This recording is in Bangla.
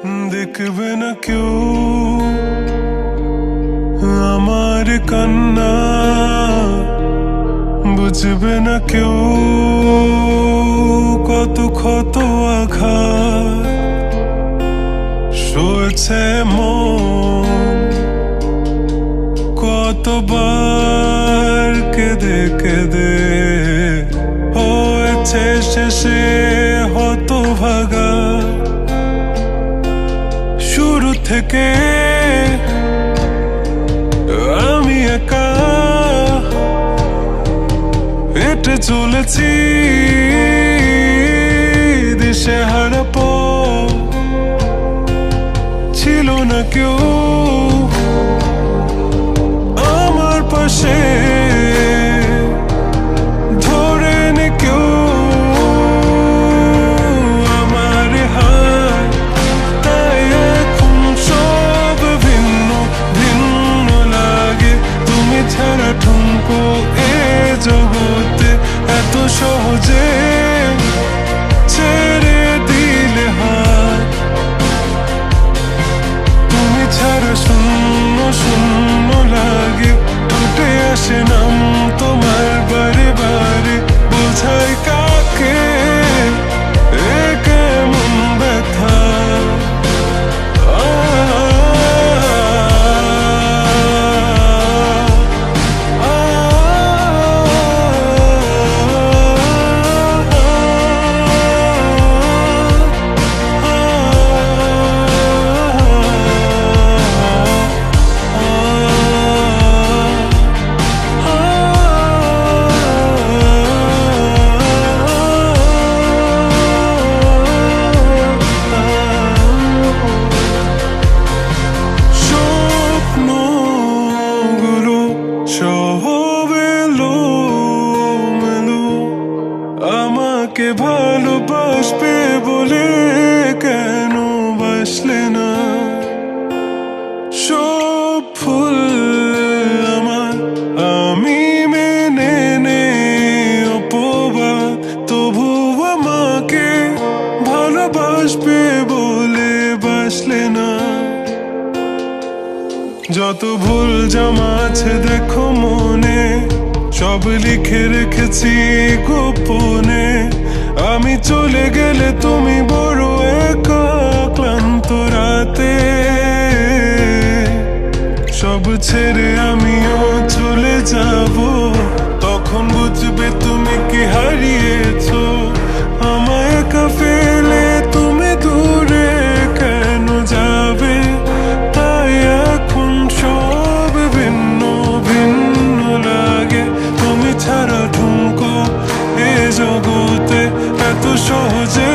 দেখবে না কেউ আমার কান্না, বুঝবে না কেউ কত ক্ষত আঘাত সয়েছে মন, কতবার কেঁদে কেঁদে হয়েছে শেষে হতভাগা। শুরু থেকে আমি একা হেঁটে চলেছি দিশেহারা পথ, ছিল না কেউ আমার পাশে ধরে নে কেউ আমার হাত। তাই এখন সব ভিন্ন ভিন্ন লাগে, তুমি ছাড়া ঠুনকো এ জগতে এত সহজে ছেড়ে দিলে হাত। তুমি ছাড়া শূন্য শূন্য লাগে, ঠোঁটে আসে নাম তোমার বারে বারে, বোঝাই কাকে এ কেমন ব্যথা। আমাকে ভালোবাসবে বলে কেন বাসলে না? সব ফুল আমার আমি মেনে নে অপবাদ, তবু আমাকে ভালোবাসবে বলে বাসলে না। যত ভুল জমা আছে দেখো মনে, সব লিখে রেখেছি গোপনে। আমি চলে গেলে তুমি বড় একা ক্লান্ত রাতে, সব ছেড়ে আমিও চলে যাব, তখন বুঝবে তুমি কি হারিয়েছো। আমায় একা ফেলে তুমি দূরে কেন যাবে? তাই এখন সব ভিন্ন ভিন্ন লাগে, তুমি ছাড়া ঠুনকো এ জগতে এত সহজে